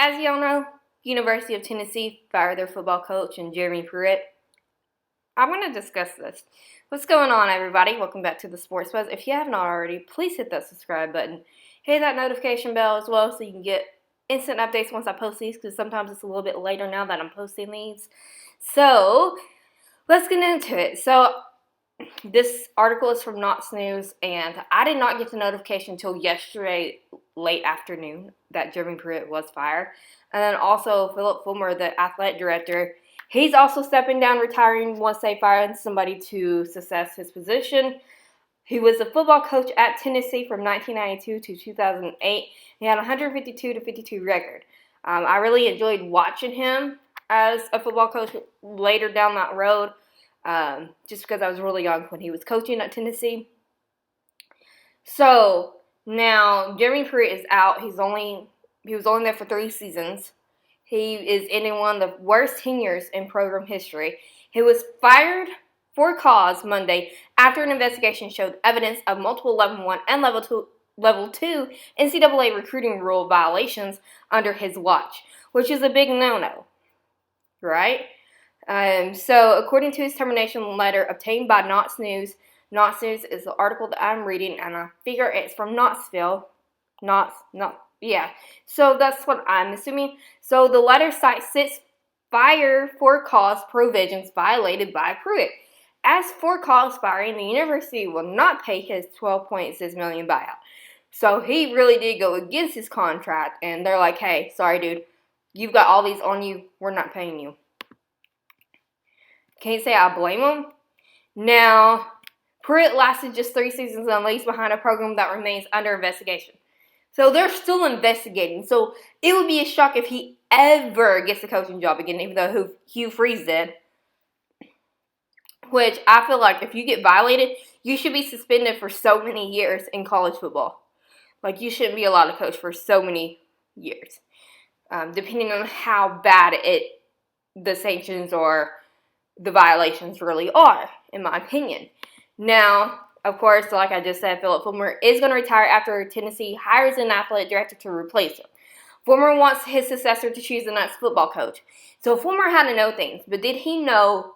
As y'all know, University of Tennessee fired their football coach and Jeremy Pruitt. I want to discuss this. What's going on, everybody? Welcome back to the Sports Buzz. If you have not already, please hit that subscribe button. Hit that notification bell as well so you can get instant updates once I post these, because sometimes it's a little bit later now that I'm posting these. So, let's get into it. So, this article is from Knox News, and I did not get the notification until yesterday late afternoon that Jeremy Pruitt was fired. And then also Philip Fulmer, the athletic director, he's also stepping down, retiring once they fired somebody to success his position. He was a football coach at Tennessee from 1992 to 2008. He had a 152-52 record. I really enjoyed watching him as a football coach later down that road, just because I was really young when he was coaching at Tennessee. So now Jeremy Pruitt is out. He was only there for 3 seasons. He is ending one of the worst tenures in program history. He was fired for cause Monday after an investigation showed evidence of multiple Level 1 and Level 2 NCAA recruiting rule violations under his watch, which is a big no-no, right? So according to his termination letter obtained by Knox News is the article that I'm reading, and I figure it's from Knoxville. So that's what I'm assuming. So the letter cites 6 fire for cause provisions violated by Pruitt. As for cause firing, the university will not pay his $12.6 million buyout. So he really did go against his contract, and they're like, hey, sorry, dude, you've got all these on you. We're not paying you. Can't say I blame him. Now, Pruitt lasted just 3 seasons and leaves behind a program that remains under investigation. So they're still investigating. So it would be a shock if he ever gets a coaching job again, even though Hugh Freeze did. Which I feel like if you get violated, you should be suspended for so many years in college football. Like, you shouldn't be allowed to coach for so many years, depending on how bad the sanctions or the violations really are, in my opinion. Now, of course, like I just said, Philip Fulmer is going to retire after Tennessee hires an athletic director to replace him. Fulmer wants his successor to choose the next football coach. So Fulmer had to know things, but did he know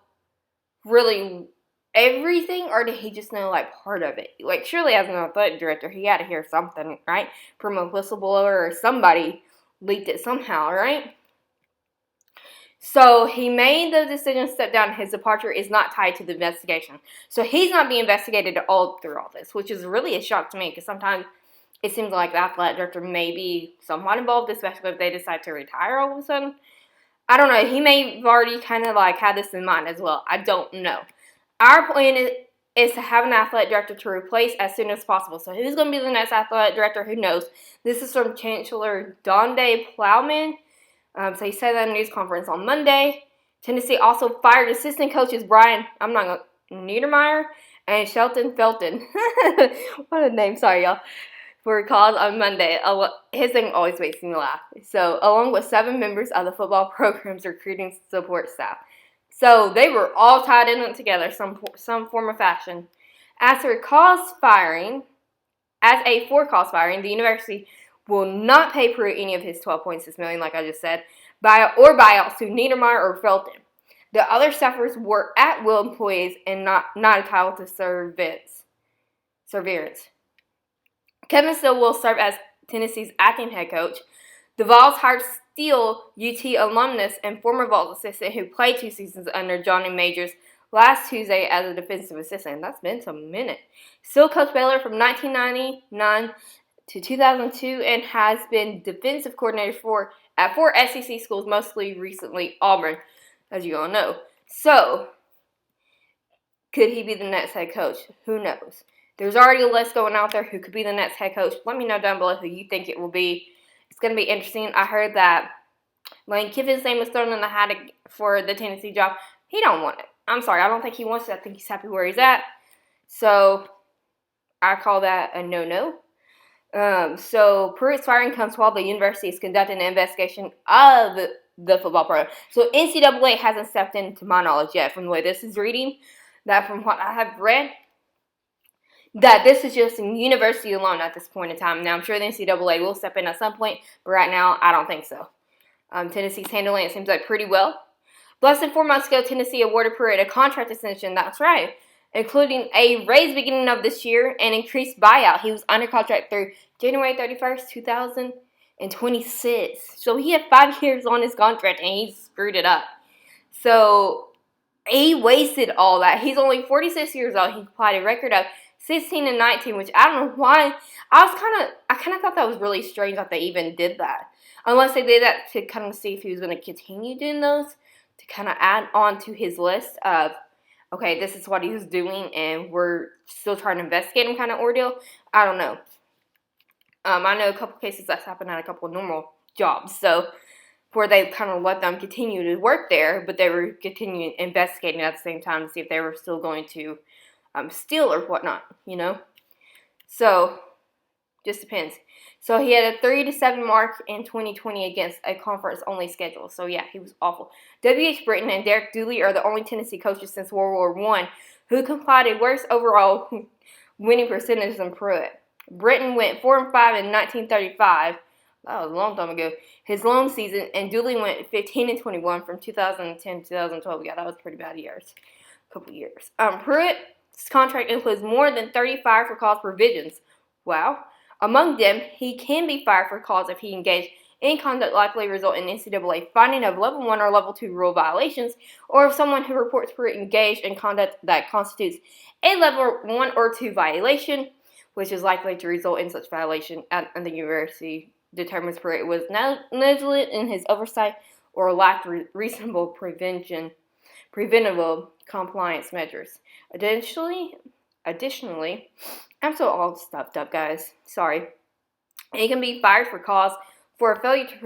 really everything, or did he just know like part of it? Like, surely as an athletic director, he had to hear something, right? From a whistleblower or somebody leaked it somehow, right? So he made the decision to step down. His departure is not tied to the investigation. So he's not being investigated at all through all this, which is really a shock to me, because sometimes it seems like the athletic director may be somewhat involved, especially if they decide to retire all of a sudden. I don't know. He may have already kind of like had this in mind as well. I don't know. Our plan is to have an athletic director to replace as soon as possible. So who's going to be the next athletic director? Who knows? This is from Chancellor Donde Plowman. So he said that in a news conference on Monday. Tennessee also fired assistant coaches Brian Niedermeyer and Shelton Felton. What a name. Sorry, y'all. For cause on Monday. His name always makes me laugh. So, along with 7 members of the football program's recruiting support staff. So, they were all tied in together some form of fashion. As for cause firing, the university will not pay Pruitt any of his $12.6 million, like I just said, buyouts to Niedermeyer or Felton. The other staffers were at-will employees and not entitled to severance. Kevin Steele will serve as Tennessee's acting head coach. The Vols hired Steele, UT alumnus and former Vols assistant who played 2 seasons under Johnny Majors last Tuesday as a defensive assistant. That's been some minute. Steele coached Baylor from 1999 to 2002 and has been defensive coordinator at 4 SEC schools, mostly recently Auburn, as you all know. So, could he be the next head coach? Who knows? There's already a list going out there who could be the next head coach. Let me know down below who you think it will be. It's going to be interesting. I heard that Lane Kiffin's name was thrown in the hat for the Tennessee job. He don't want it. I'm sorry. I don't think he wants it. I think he's happy where he's at. So, I call that a no-no. So Pruitt's firing comes while the university is conducting an investigation of the football program. So NCAA hasn't stepped in, to my knowledge, yet. From the way this is reading, that from what I have read, that this is just a university alone at this point in time. Now, I'm sure the NCAA will step in at some point, but right now, I don't think so. Tennessee's handling it seems like pretty well. Less than 4 months ago, Tennessee awarded Pruitt a contract extension, that's right, including a raise beginning of this year and increased buyout. He was under contract through January 31st, 2026. So he had 5 years on his contract and he screwed it up. So he wasted all that. He's only 46 years old. He completed a record of 16-19, which I don't know why. I kind of thought that was really strange that they even did that. Unless they did that to kind of see if he was going to continue doing those, to kind of add on to his list of, okay, this is what he was doing and we're still trying to investigate him kind of ordeal. I don't know. I know a couple cases that's happened at a couple of normal jobs, so where they kind of let them continue to work there, but they were continuing investigating at the same time to see if they were still going to steal or whatnot, you know? So, just depends. So, he had a 3-7 mark in 2020 against a conference-only schedule. So, yeah, he was awful. W.H. Britton and Derek Dooley are the only Tennessee coaches since World War I who completed worse overall winning percentage than Pruitt. Britton went 4-5 in 1935. That was a long time ago. His lone season, and Dooley went 15-21 from 2010 to 2012. Yeah, that was pretty bad years. A couple years. Pruitt's contract includes more than 30 fire for cause provisions. Wow. Among them, he can be fired for cause if he engaged in conduct likely result in NCAA finding of level 1 or level 2 rule violations, or if someone who reports Pruitt engaged in conduct that constitutes a level 1 or 2 violation, which is likely to result in such violation at the university determines Pruitt was negligent in his oversight or lacked reasonable preventable compliance measures. Additionally, I'm so all stuffed up, guys. Sorry. He can be fired for cause for a failure to